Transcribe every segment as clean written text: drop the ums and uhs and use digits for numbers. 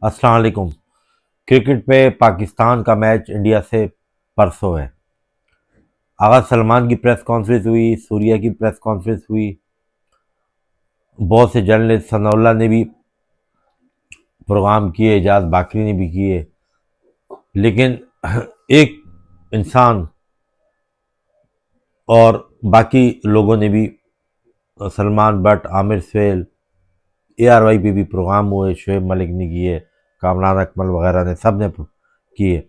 अस्सलाम वालेकुम। क्रिकेट पे पाकिस्तान का मैच इंडिया से परसों है। आगा सलमान की प्रेस कॉन्फ्रेंस हुई, सूर्या की प्रेस कॉन्फ्रेंस हुई, बहुत से जर्नलिस्ट, सनाउल्लाह ने भी प्रोग्राम किए, एजाज बाकरी ने भी किए, लेकिन एक इंसान और बाकी लोगों ने भी, सलमान बट, आमिर सुहेल, ARY पे भी प्रोग्राम हुए, शुएब मलिक ने किए, कामरान अकमल वगैरह ने, सब ने किए,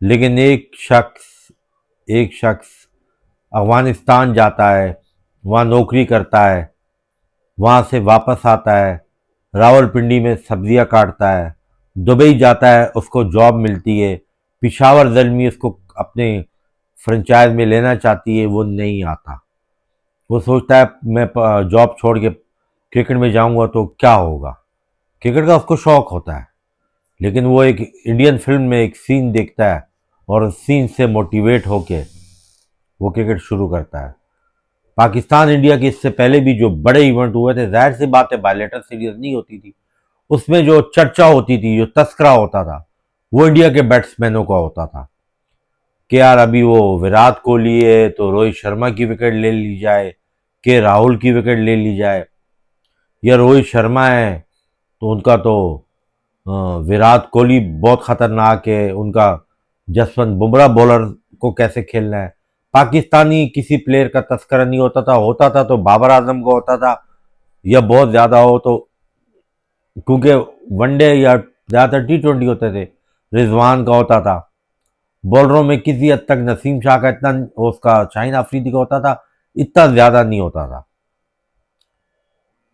लेकिन एक शख्स अफगानिस्तान जाता है, वहाँ नौकरी करता है, वहाँ से वापस आता है, रावलपिंडी में सब्जियाँ काटता है, दुबई जाता है, उसको जॉब मिलती है, पिशावर ज़ल्मी उसको अपने फ्रेंचाइज में लेना चाहती है, वो नहीं आता। वो सोचता है मैं जॉब छोड़ के क्रिकेट में जाऊंगा तो क्या होगा। क्रिकेट का उसको शौक होता है, लेकिन वो एक इंडियन फिल्म में एक सीन देखता है और उस सीन से मोटिवेट होके वो क्रिकेट शुरू करता है। पाकिस्तान इंडिया के इससे पहले भी जो बड़े इवेंट हुए थे, जाहिर सी बात है बायलेटर सीरीज नहीं होती थी, उसमें जो चर्चा होती थी, जो तस्करा होता था, वो इंडिया के बैट्समैनों का होता था कि यार अभी वो विराट कोहली है तो रोहित शर्मा की विकेट ले ली जाए, के राहुल की विकेट ले ली जाए, या रोहित शर्मा है तो उनका तो अ, विराट कोहली बहुत खतरनाक है, उनका जसवंत बुमराह बॉलर को कैसे खेलना है। पाकिस्तानी किसी प्लेयर का तस्करा नहीं होता था तो बाबर आजम का होता था, या बहुत ज़्यादा हो तो, क्योंकि वनडे या ज़्यादातर T20 होते थे, रिजवान का होता था। बॉलरों में किसी हद तक नसीम शाह का इतना, उसका शाहीन अफरीदी का होता था, इतना ज़्यादा नहीं होता था।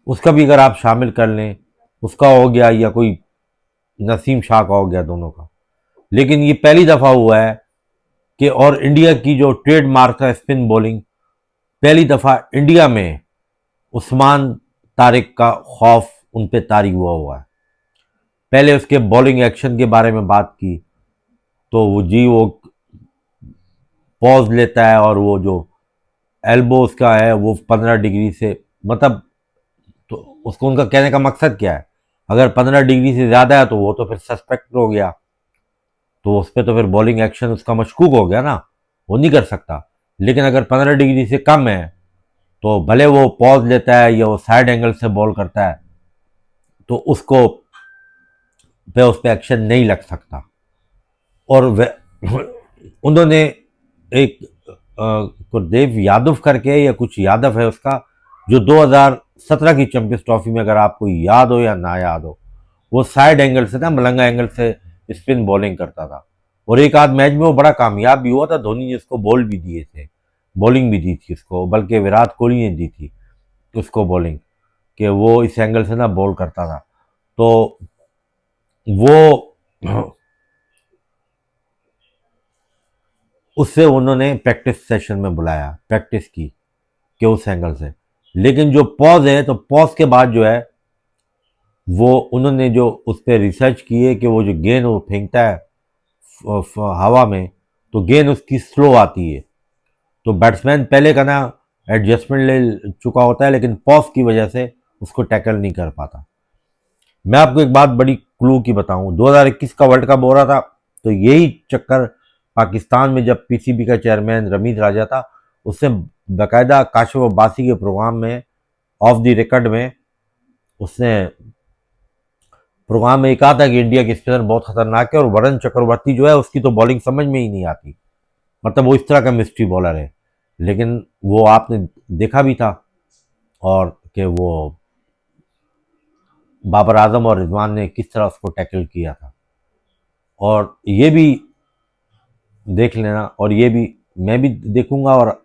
उसका भी अगर आप शामिल कर लें, उसका हो गया या कोई नसीम शाह का हो गया, दोनों का। लेकिन ये पहली दफ़ा हुआ है कि, और इंडिया की जो ट्रेडमार्क है स्पिन बॉलिंग, पहली दफ़ा इंडिया में उस्मान तारिक का खौफ उन पे तारी हुआ है। पहले उसके बॉलिंग एक्शन के बारे में बात की तो वो पॉज लेता है, और वो जो एल्बो उसका है वो 15 डिग्री से, मतलब, तो उसको, उनका कहने का मकसद क्या है, अगर 15 डिग्री से ज़्यादा है तो वो तो फिर सस्पेक्ट हो गया, तो उस पर तो फिर बॉलिंग एक्शन उसका मशकूक हो गया ना, वो नहीं कर सकता। लेकिन अगर 15 डिग्री से कम है तो भले वो पॉज लेता है या वो साइड एंगल से बॉल करता है, तो उसको पे उस पर एक्शन नहीं लग सकता। और उन्होंने एक गुरदेव यादव करके, या कुछ यादव है उसका, जो 2017 की चैंपियंस ट्रॉफी में, अगर आपको याद हो या ना याद हो, वो साइड एंगल से ना, मलंगा एंगल से स्पिन बॉलिंग करता था, और एक आध मैच में वो बड़ा कामयाब भी हुआ था। धोनी ने उसको बॉल भी दिए थे, बॉलिंग भी दी थी उसको, बल्कि विराट कोहली ने दी थी उसको बॉलिंग, कि वो इस एंगल से ना बॉल करता था। तो वो उससे उन्होंने प्रैक्टिस सेशन में बुलाया, प्रैक्टिस की कि उस एंगल से। लेकिन जो पॉज है, तो पॉज के बाद जो है, वो उन्होंने जो उस पर रिसर्च की है कि वो जो गेंद वो फेंकता है हवा में, तो गेंद उसकी स्लो आती है, तो बैट्समैन पहले का ना एडजस्टमेंट ले चुका होता है, लेकिन पॉज की वजह से उसको टैकल नहीं कर पाता। मैं आपको एक बात बड़ी क्लू की बताऊं, 2021 का वर्ल्ड कप हो रहा था, तो यही चक्कर पाकिस्तान में, जब PCB का चेयरमैन रमीज राजा था, उसने बाकायदा काशिफ अब्बासी के प्रोग्राम में, ऑफ द रिकॉर्ड में, उसने प्रोग्राम में ये कहा था कि इंडिया के स्पिनर बहुत खतरनाक है, और वरुण चक्रवर्ती जो है उसकी तो बॉलिंग समझ में ही नहीं आती, मतलब वो इस तरह का मिस्ट्री बॉलर है। लेकिन वो आपने देखा भी था, और कि वो बाबर आजम और रिजवान ने किस तरह उसको टैकल किया था। और ये भी देख लेना, और ये भी मैं भी देखूंगा, और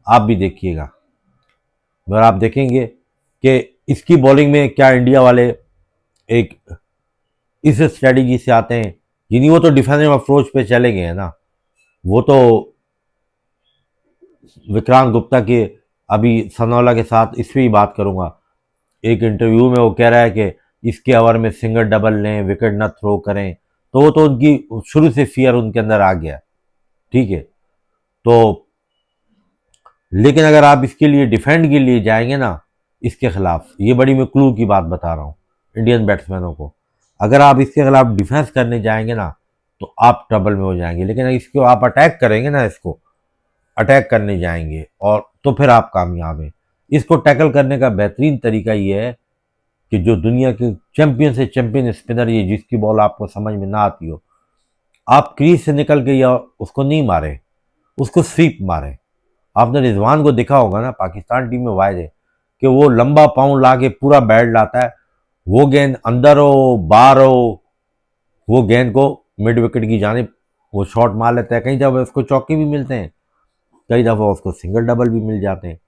आप भी देखिएगा। अगर आप देखेंगे कि इसकी बॉलिंग में क्या इंडिया वाले एक इस स्ट्रेटजी से आते हैं, यानी वो तो डिफेंसिव अप्रोच पे चले गए हैं ना। वो तो विक्रांत गुप्ता के, अभी सनौला के साथ इस पर ही बात करूंगा, एक इंटरव्यू में वो कह रहा है कि इसके ओवर में सिंगल डबल लें, विकेट ना थ्रो करें, तो वो तो उनकी शुरू से फियर उनके अंदर आ गया, ठीक है। तो लेकिन अगर आप इसके लिए डिफेंड के लिए जाएंगे ना, इसके खिलाफ, ये बड़ी मैं क्लू की बात बता रहा हूँ इंडियन बैट्समैनों को, अगर आप इसके खिलाफ डिफेंस करने जाएंगे ना तो आप ट्रबल में हो जाएंगे, लेकिन इसको आप अटैक करेंगे ना, इसको अटैक करने जाएंगे और तो फिर आप कामयाब हैं। इसको टैकल करने का बेहतरीन तरीका ये है कि जो दुनिया के चैंपियन से चैंपियन स्पिनर, ये जिसकी बॉल आपको समझ में ना आती हो, आप क्रीज से निकल के या उसको नहीं मारे, उसको स्वीप मारे। आपने रिजवान को देखा होगा ना, पाकिस्तान टीम में वायद है कि वो लंबा पाउंड ला के पूरा बैट लाता है, वो गेंद अंदर हो बाहर हो, वो गेंद को मिड विकेट की जानिब वो शॉट मार लेता है। कई दफ़ा उसको चौके भी मिलते हैं, कई दफ़ा उसको सिंगल डबल भी मिल जाते हैं।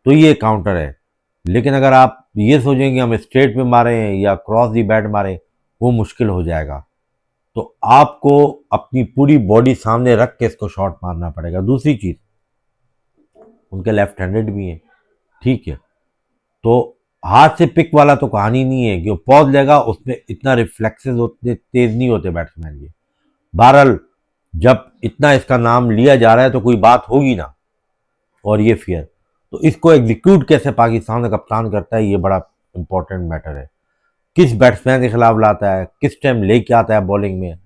तो ये काउंटर है। लेकिन अगर आप ये सोचेंगे हम स्ट्रेट में मारें या क्रॉस दी बैट मारें, वो मुश्किल हो जाएगा। तो आपको अपनी पूरी बॉडी सामने रख के इसको शॉट मारना पड़ेगा। दूसरी चीज़, उनके लेफ्ट हैंडेड भी हैं, ठीक है, तो हाथ से पिक वाला तो कहानी नहीं है कि वो पॉज लेगा, उसमें इतना रिफ्लेक्सेस होते तेज नहीं होते बैट्समैन के। बहरहाल जब इतना इसका नाम लिया जा रहा है तो कोई बात होगी ना, और ये फियर, तो इसको एग्जीक्यूट कैसे पाकिस्तान का कप्तान करता है, ये बड़ा इंपॉर्टेंट मैटर है। किस बैट्समैन के खिलाफ लाता है, किस टाइम लेके आता है बॉलिंग में,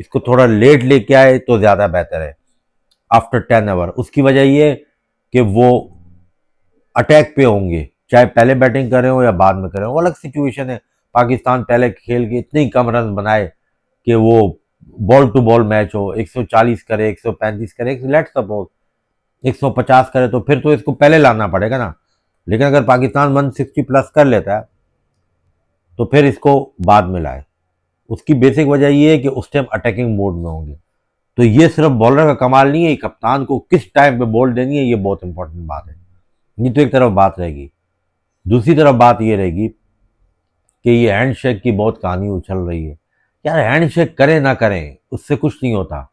इसको थोड़ा लेट लेके आए तो ज़्यादा बेहतर है आफ्टर 10 ओवर। उसकी वजह ये कि वो अटैक पे होंगे, चाहे पहले बैटिंग कर रहे हो या बाद में कर रहे हो, अलग सिचुएशन है। पाकिस्तान पहले खेल के इतने ही कम रन बनाए कि वो बॉल टू बॉल मैच हो, 140 करे, 135 करे, लेट सपोज 150 करे, तो फिर तो इसको पहले लाना पड़ेगा ना। लेकिन अगर पाकिस्तान 160 प्लस कर लेता है तो फिर इसको बाद में लाए। उसकी बेसिक वजह ये है कि उस टाइम अटैकिंग मोड में होंगे। तो ये सिर्फ बॉलर का कमाल नहीं है, कप्तान को किस टाइम पे बॉल देनी है, ये बहुत इंपॉर्टेंट बात है। ये तो एक तरफ बात रहेगी। दूसरी तरफ बात ये रहेगी कि ये हैंडशेक की बहुत कहानी उछल रही है। यार हैंडशेक करें ना करें उससे कुछ नहीं होता।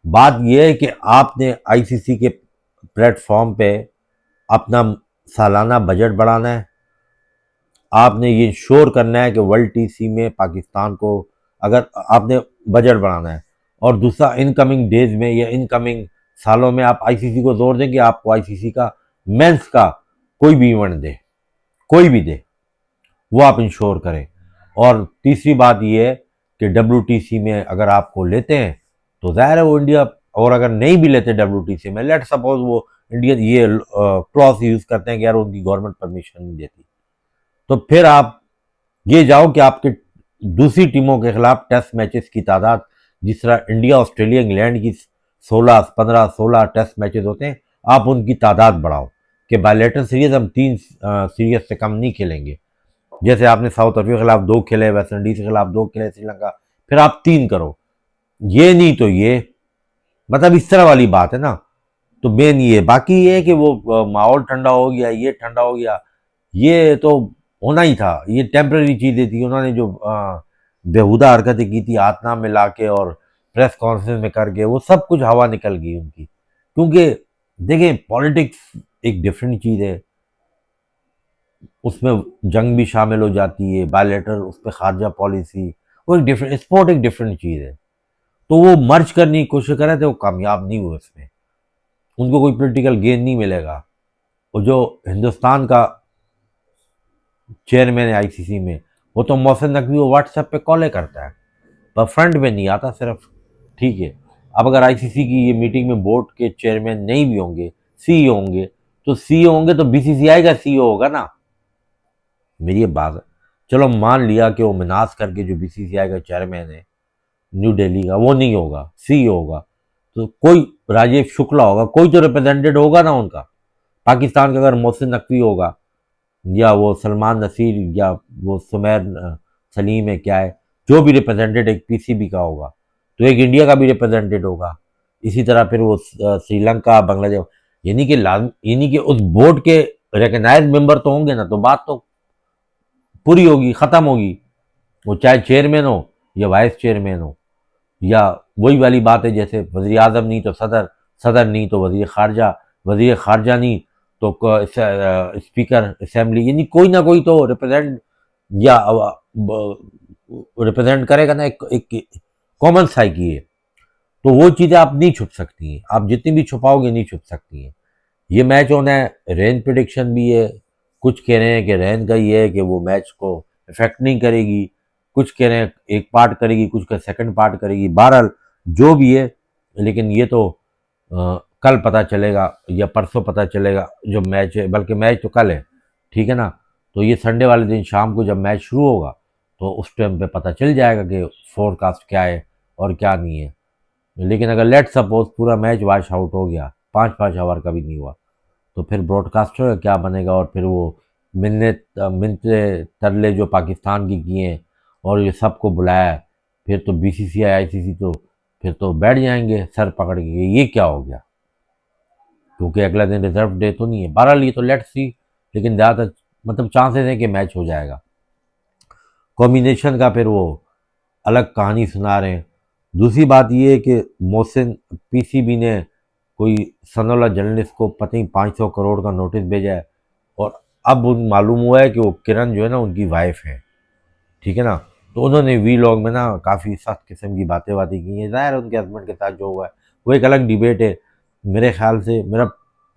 बात यह है कि आपने आईसीसी के प्लेटफॉर्म पे अपना सालाना बजट बढ़ाना है, आपने ये श्योर करना है कि वर्ल्ड टीसी में पाकिस्तान को, अगर आपने बजट बढ़ाना है, और दूसरा इनकमिंग डेज में या इनकमिंग सालों में आप आईसीसी को जोर दें कि आपको आईसीसी का मेंस का कोई भी इवेंट दे, कोई भी दे, वो आप इंश्योर करें। और तीसरी बात यह है कि डब्ल्यूटीसी में अगर आपको लेते हैं तो ज़ाहिर है वो इंडिया, और अगर नहीं भी लेते डब्ल्यूटीसी में, लेट सपोज वो इंडियन ये क्लॉज यूज़ करते हैं कि यार उनकी गवर्नमेंट परमिशन नहीं देती, तो फिर आप ये जाओ कि आपके दूसरी टीमों के खिलाफ टेस्ट मैचेस की तादाद, जिस तरह इंडिया ऑस्ट्रेलिया इंग्लैंड की 16 15 16 टेस्ट मैचेस होते हैं, आप उनकी तादाद बढ़ाओ कि बायलेटरल सीरीज हम 3 सीरीज से कम नहीं खेलेंगे। जैसे आपने साउथ अफ्रीका के खिलाफ 2 खेले, वेस्ट इंडीज के खिलाफ 2 खेले, श्रीलंका, फिर आप 3 करो। ये नहीं तो ये, मतलब इस तरह वाली बात है ना। तो मेन ये, बाकी ये है कि वो माहौल ठंडा हो गया, ये ठंडा हो गया, ये तो होना ही था। ये टेम्पररी चीज़ें थी। उन्होंने जो बेहुदा हरकतें की थी आतनाम में ला के और प्रेस कॉन्फ्रेंस में करके, वो सब कुछ हवा निकल गई उनकी। क्योंकि देखें, पॉलिटिक्स एक डिफरेंट चीज़ है, उसमें जंग भी शामिल हो जाती है, बायलेटर, उस पर खारजा पॉलिसी, वो एक डिफरेंट स्पोर्ट, एक डिफरेंट चीज़ है। तो वो मर्ज करने की कोशिश कर रहे थे, वो कामयाब नहीं हुए उसमें, उनको कोई पॉलिटिकल गेन नहीं मिलेगा। और जो हिंदुस्तान का चेयरमैन है आईसीसी में, वो तो मोहसिन नकवी वो व्हाट्सएप पे कॉलें करता है, पर फ्रंट में नहीं आता सिर्फ, ठीक है। अब अगर आईसीसी की ये मीटिंग में बोर्ड के चेयरमैन नहीं भी होंगे, सीईओ होंगे, तो सीईओ होंगे तो बीसीसीआई का सीईओ होगा ना। मेरी ये बात है, चलो मान लिया कि वो मिनास करके जो बीसीसीआई का चेयरमैन है न्यू दिल्ली का, वो नहीं होगा, सीईओ होगा, तो कोई राजीव शुक्ला होगा, कोई तो रिप्रेजेंटेटिव होगा ना उनका। पाकिस्तान का अगर मोहसिन नकवी होगा, या वो सलमान नसीर, या वो सुमैर सलीम है, क्या है, जो भी रिप्रेजेंटेटिव एक पीसीबी का होगा, तो एक इंडिया का भी रिप्रेजेंटेटिव होगा। इसी तरह फिर वो श्रीलंका, बांग्लादेश, यानी कि उस बोर्ड के रिकग्नाइज मेंबर तो होंगे ना, तो बात तो पूरी होगी, ख़त्म होगी। वो चाहे चेयरमैन हो या वाइस चेयरमैन हो, या वही वाली बात है जैसे वज़ीर आज़म नहीं तो सदर, सदर नहीं तो वज़ीर ख़ारजा, वज़ीर ख़ारजा नहीं तो स्पीकर असेंबली, यानी कोई ना कोई तो रिप्रेजेंट या रिप्रेजेंट करेगा ना। एक कॉमन साइकी है। तो वो चीज़ें आप नहीं छुप सकती हैं, आप जितनी भी छुपाओगे नहीं छुप सकती हैं। ये मैच होना है, रेन प्रिडिक्शन भी है, कुछ कह रहे हैं कि रेन का ये है कि वो मैच को इफेक्ट नहीं करेगी, कुछ कह रहे हैं एक पार्ट करेगी, कुछ का सेकंड पार्ट करेगी, बहरहाल जो भी है, लेकिन ये तो कल पता चलेगा या परसों पता चलेगा जो मैच है, बल्कि मैच तो कल है, ठीक है ना। तो ये संडे वाले दिन शाम को जब मैच शुरू होगा तो उस टाइम पे पता चल जाएगा कि फोरकास्ट क्या है और क्या नहीं है। लेकिन अगर लेट सपोज पूरा मैच वॉश आउट हो गया, 5-5 ओवर का भी नहीं हुआ, तो फिर ब्रॉडकास्टर का क्या बनेगा। और फिर वो मिन्नते तरले जो पाकिस्तान की किए और ये सबको बुलाया, फिर तो बीसीसीआई आईसीसी तो फिर तो बैठ जाएंगे सर पकड़ के, ये क्या हो गया, क्योंकि अगला दिन रिजर्व डे तो नहीं है। बहरहाल ये तो लेट्स सी, लेकिन ज़्यादातर मतलब चांसेस है कि मैच हो जाएगा। कॉम्बिनेशन का फिर वो अलग कहानी सुना रहे हैं। दूसरी बात ये है कि मोहसिन पीसीबी ने कोई सनोला जर्नलिस्ट को पता नहीं 500 करोड़ का नोटिस भेजा है, और अब उन मालूम हुआ है कि वो किरण जो है ना उनकी वाइफ है, ठीक है ना। तो उन्होंने वी लॉग में ना काफ़ी सख्त किस्म की बातें की हैं। ज़ाहिर है उनके हस्बैंड के साथ जो हुआ है वो एक अलग डिबेट है। मेरे ख्याल से मेरा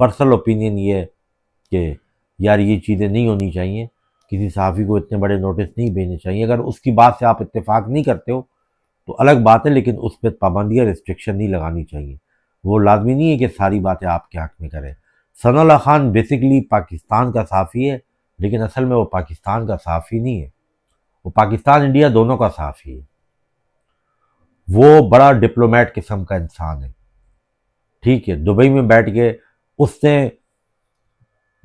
पर्सनल ओपिनियन ये है कि यार ये चीज़ें नहीं होनी चाहिए, किसी सहाफ़ी को इतने बड़े नोटिस नहीं भेजने चाहिए। अगर उसकी बात से आप इत्तेफाक नहीं करते हो तो अलग बात है, लेकिन उस पर पाबंदी रिस्ट्रिक्शन नहीं लगानी चाहिए। वो लाजमी नहीं है कि सारी बातें आपके हक़ में करें। सनाउल्लाह खान बेसिकली पाकिस्तान का सहाफ़ी है, लेकिन असल में वो पाकिस्तान का सहाफ़ी नहीं है, वो पाकिस्तान इंडिया दोनों का सहाफ़ी है। वो बड़ा डिप्लोमेट किस्म का इंसान है, ठीक है। दुबई में बैठ के उसने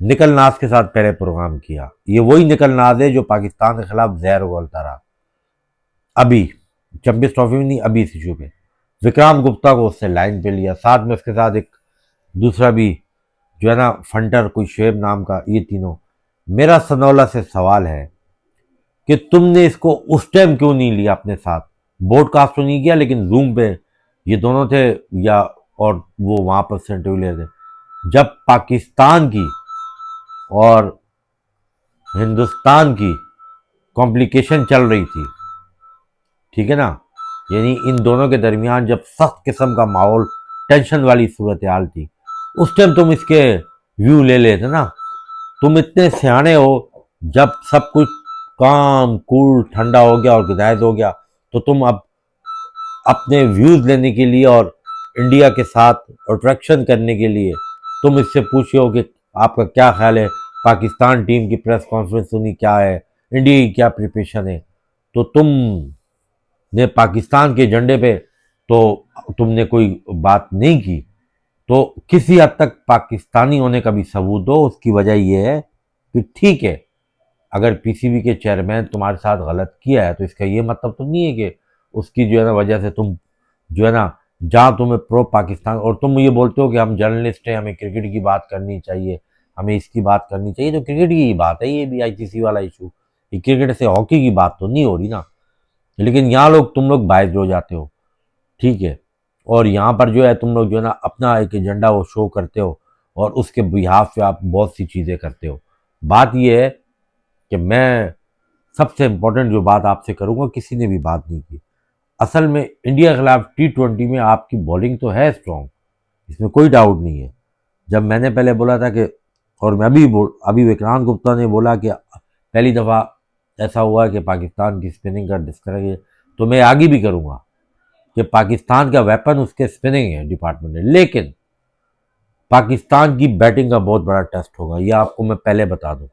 निकल नाज के साथ पहले प्रोग्राम किया। ये वही निकल नाज है जो पाकिस्तान के खिलाफ जहर उगलता रहा, अभी चैंपियंस ट्रॉफी में नहीं, अभी इस इशू पे विक्रांत गुप्ता को उसने लाइन पे लिया, साथ में उसके साथ एक दूसरा भी जो है ना फंटर कोई शेब नाम का, ये तीनों। मेरा सनौला से सवाल है कि तुमने इसको उस टाइम क्यों नहीं लिया अपने साथ। ब्रॉडकास्ट तो नहीं किया, लेकिन जूम पे ये दोनों थे, या और वो वहां पर से इंटरव्यू ले थे जब पाकिस्तान की और हिंदुस्तान की कॉम्प्लिकेशन चल रही थी, ठीक है ना। यानी इन दोनों के दरमियान जब सख्त किस्म का माहौल, टेंशन वाली सूरत हाल थी, उस टाइम तुम इसके व्यू ले लेते ना। तुम इतने सियाने हो, जब सब कुछ काम कूल ठंडा हो गया और गुदायद हो गया, तो तुम अब अपने व्यूज लेने के लिए और इंडिया के साथ अट्रैक्शन करने के लिए तुम इससे पूछे हो कि आपका क्या ख्याल है, पाकिस्तान टीम की प्रेस कॉन्फ्रेंस सुनी क्या है, इंडिया की क्या प्रिपरेशन है। तो तुम ने पाकिस्तान के झंडे पे तो तुमने कोई बात नहीं की। तो किसी हद तक पाकिस्तानी होने का भी सबूत दो। उसकी वजह यह है कि ठीक है, अगर पीसीबी के चेयरमैन तुम्हारे साथ गलत किया है तो इसका ये मतलब तो नहीं है कि उसकी जो है ना वजह से तुम जो है ना जहाँ तुम्हें प्रो पाकिस्तान, और तुम ये बोलते हो कि हम जर्नलिस्ट हैं, हमें क्रिकेट की बात करनी चाहिए, हमें इसकी बात करनी चाहिए, तो क्रिकेट की ही बात है ये भी आईसीसी वाला इशू। ये क्रिकेट से हॉकी की बात तो नहीं हो रही ना। लेकिन यहाँ लोग तुम लोग बायस हो जाते हो, ठीक है। और यहाँ पर जो है तुम लोग जो है ना अपना एक एजेंडा वो शो करते हो, और उसके बिहाफ पे आप बहुत सी चीज़ें करते हो। बात ये है कि मैं सबसे इम्पोर्टेंट जो बात आपसे करूँगा, किसी ने भी बात नहीं की। असल में इंडिया के खिलाफ T20 में आपकी बॉलिंग तो है स्ट्रॉन्ग, इसमें कोई डाउट नहीं है। जब मैंने पहले बोला था कि, और मैं अभी विक्रांत गुप्ता ने बोला कि पहली दफ़ा ऐसा हुआ कि पाकिस्तान की स्पिनिंग का डिस्करेज है, तो मैं आगे भी करूँगा कि पाकिस्तान का वेपन उसके स्पिनिंग है डिपार्टमेंट है। लेकिन पाकिस्तान की बैटिंग का बहुत बड़ा टेस्ट होगा, यह आपको मैं पहले बता दूं।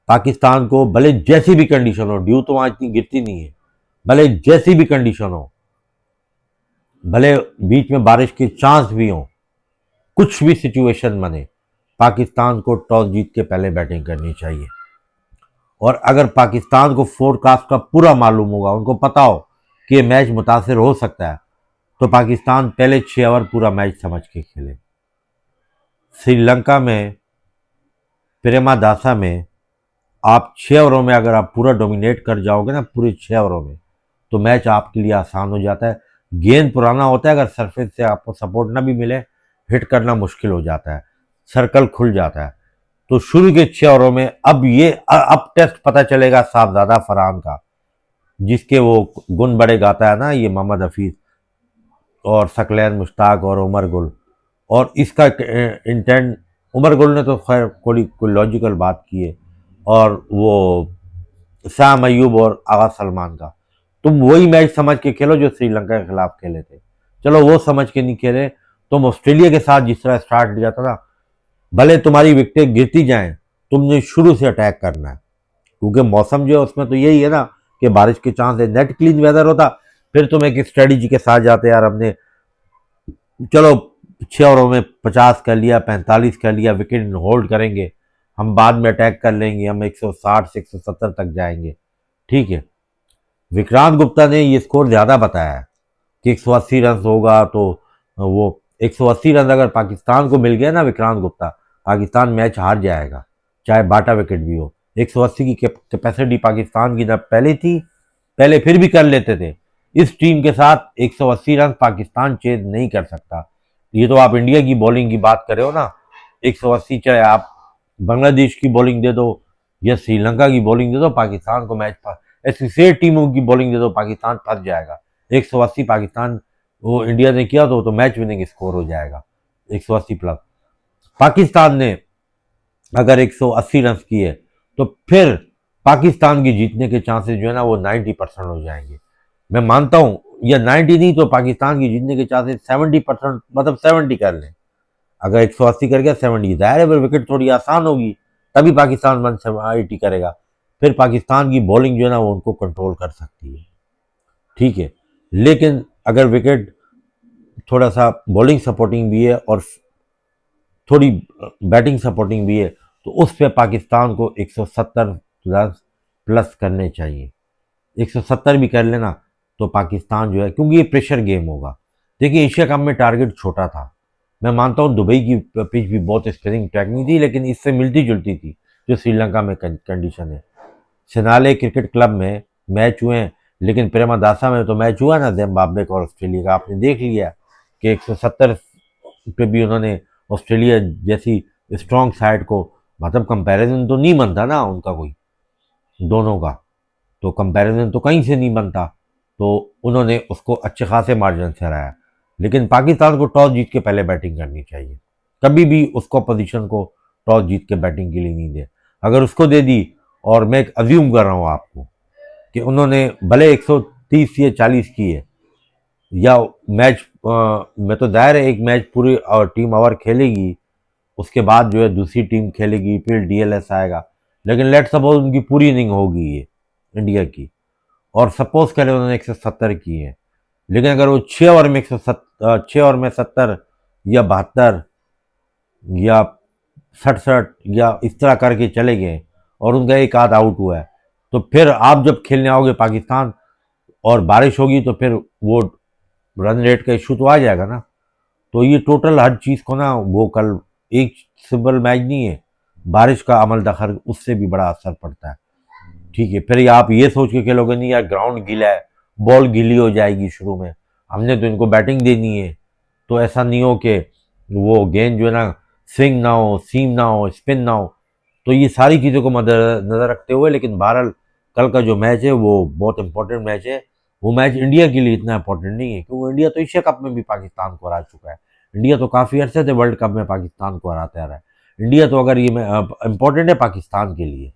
पाकिस्तान को भले जैसी भी कंडीशन हो, ड्यू तो वहां इतनी गिरती नहीं है, भले जैसी भी कंडीशन हो, भले बीच में बारिश के चांस भी हो, कुछ भी सिचुएशन बने, पाकिस्तान को टॉस जीत के पहले बैटिंग करनी चाहिए। और अगर पाकिस्तान को फोरकास्ट का पूरा मालूम होगा, उनको पता हो कि ये मैच मुतासिर हो सकता है, तो पाकिस्तान पहले 6 ओवर पूरा मैच समझ के खेले। श्रीलंका में प्रेमादासा में आप 6 ओवरों में अगर आप पूरा डोमिनेट कर जाओगे ना, पूरे 6 ओवरों में, तो मैच आपके लिए आसान हो जाता है। गेंद पुराना होता है, अगर सरफेस से आपको सपोर्ट ना भी मिले, हिट करना मुश्किल हो जाता है, सर्कल खुल जाता है। तो शुरू के 6 ओवरों में अब टेस्ट पता चलेगा साहबजादा फरहान का, जिसके वो गुन बड़े गाता है ना ये मोहम्मद हफीज और सकलैन मुश्ताक और उमर गुल। और इसका इंटेंट, उमर गुल ने तो खैर कोई लॉजिकल बात की है, और वो शाम अयूब और आगा सलमान का। तुम वही मैच समझ के खेलो जो श्रीलंका के खिलाफ खेले थे। चलो वो समझ के नहीं खेले। तुम ऑस्ट्रेलिया के साथ जिस तरह स्टार्ट लिया था ना, भले तुम्हारी विकेटें गिरती जाएं, तुमने शुरू से अटैक करना है, क्योंकि मौसम जो है उसमें तो यही है ना कि बारिश के चांस है। नेट क्लीन वेदर होता फिर तुम एक स्ट्रेटेजी के साथ जाते, यार हमने चलो 6 ओवरों में 50 कर लिया, 45 कर लिया, विकेट होल्ड करेंगे, हम बाद में अटैक कर लेंगे, हम 160 से 170 तक जाएंगे। ठीक है, विक्रांत गुप्ता ने ये स्कोर ज़्यादा बताया है कि 180 रन होगा, तो वो 180 रन अगर पाकिस्तान को मिल गया ना विक्रांत गुप्ता, पाकिस्तान मैच हार जाएगा, चाहे बाटा विकेट भी हो। 180 की कैपेसिटी पाकिस्तान की ना पहले थी, पहले फिर भी कर लेते थे। इस टीम के साथ 180 रन पाकिस्तान चेज नहीं कर सकता। ये तो आप इंडिया की बॉलिंग की बात कर रहे हो ना, 180 चाहे आप बांग्लादेश की बॉलिंग दे दो या श्रीलंका की बॉलिंग दे दो, पाकिस्तान को मैच ऐसी 6 टीमों की बॉलिंग दे दो, पाकिस्तान फंस जाएगा। 180 पाकिस्तान वो इंडिया ने किया तो मैच विनिंग स्कोर हो जाएगा 180 प्लस। पाकिस्तान ने अगर 180 रन किए तो फिर पाकिस्तान की जीतने के चांसेस जो है ना वो 90% हो जाएंगे। मैं मानता हूं, या 90 नहीं तो पाकिस्तान की जीतने के चांसेस 70%, मतलब 70 कर लें। अगर 180 कर गया 70, जाहिर है विकेट थोड़ी आसान होगी, तभी पाकिस्तान 180 करेगा। फिर पाकिस्तान की बॉलिंग जो है ना वो उनको कंट्रोल कर सकती है। ठीक है, लेकिन अगर विकेट थोड़ा सा बॉलिंग सपोर्टिंग भी है और थोड़ी बैटिंग सपोर्टिंग भी है, तो उस पर पाकिस्तान को 170 रन प्लस करने चाहिए। 170 भी कर लेना तो पाकिस्तान जो है, क्योंकि ये प्रेशर गेम होगा। देखिए एशिया कप में टारगेट छोटा था, मैं मानता हूँ दुबई की पिच भी बहुत स्पिनिंग टेक्निक थी, लेकिन इससे मिलती जुलती थी जो श्रीलंका में कंडीशन है। सिनाले क्रिकेट क्लब में मैच हुए हैं, लेकिन प्रेमादासा में तो मैच हुआ ना जिम्बाब्वे का और ऑस्ट्रेलिया का, आपने देख लिया कि 170 पे भी उन्होंने ऑस्ट्रेलिया जैसी स्ट्रॉन्ग साइड को, मतलब कंपैरिजन तो नहीं बनता ना उनका कोई, दोनों का तो कंपैरिजन तो कहीं से नहीं बनता, तो उन्होंने उसको अच्छे खासे मार्जिन से हराया। लेकिन पाकिस्तान को टॉस जीत के पहले बैटिंग करनी चाहिए, कभी भी उसको पोजीशन को टॉस जीत के बैटिंग के लिए नहीं दे। अगर उसको दे दी, और मैं अज्यूम कर रहा हूँ आपको कि उन्होंने भले 130 या 40 की है, या मैच में तो दायर है एक मैच पूरी टीम ओवर खेलेगी, उसके बाद जो है दूसरी टीम खेलेगी, फिर डीएलएस आएगा, लेकिन लेट सपोज उनकी पूरी इनिंग होगी ये इंडिया की, और सपोज करें उन्होंने 170 की है, लेकिन अगर वो 6 ओवर में 70 या 72 या 67 या इस तरह करके चले गए और उनका एक आध आउट हुआ है, तो फिर आप जब खेलने आओगे पाकिस्तान और बारिश होगी तो फिर वो रन रेट का इशू तो आ जाएगा ना। तो ये टोटल हर चीज़ को ना, वो कल एक सिंपल मैच नहीं है, बारिश का अमल दखल उससे भी बड़ा असर पड़ता है। ठीक है, फिर आप ये सोच के खेलोगे नहीं यार ग्राउंड गीला है, बॉल गीली हो जाएगी शुरू में, हमने तो इनको बैटिंग देनी है, तो ऐसा नहीं हो कि वो गेंद जो है ना स्विंग ना हो, सीम ना हो, स्पिन ना हो। तो ये सारी चीज़ों को नज़र रखते हुए, लेकिन बहरहाल कल का जो मैच है वो बहुत इंपॉर्टेंट मैच है। वो मैच इंडिया के लिए इतना इंपॉर्टेंट नहीं है, क्योंकि इंडिया तो एशिया कप में भी पाकिस्तान को हरा चुका है। इंडिया तो काफ़ी अर्से से वर्ल्ड कप में पाकिस्तान को हराते आ रहा है। इंडिया तो अगर ये इम्पोर्टेंट है पाकिस्तान के लिए,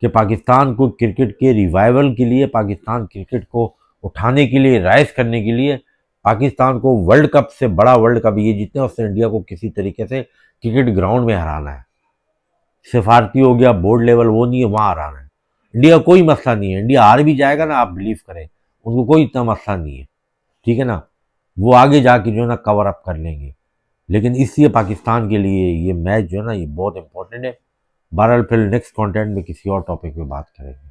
कि पाकिस्तान को क्रिकेट के रिवाइवल के लिए, पाकिस्तान क्रिकेट को उठाने के लिए, राइज करने के लिए, पाकिस्तान को वर्ल्ड कप से बड़ा वर्ल्ड कप ये जीतना है, उससे इंडिया को किसी तरीके से क्रिकेट ग्राउंड में हराना है। सिफारती हो गया बोर्ड लेवल वो नहीं है, वहाँ हराना है। इंडिया कोई मसला नहीं है, इंडिया हार भी जाएगा ना, आप बिलीव करें, उनको कोई इतना मसला नहीं है। ठीक है ना, वो आगे जाके जो है ना कवर अप कर लेंगे। लेकिन इसलिए पाकिस्तान के लिए ये मैच जो है ना ये बहुत इंपॉर्टेंट है। बहरहाल फिर नेक्स्ट कंटेंट में किसी और टॉपिक पे बात करेंगे।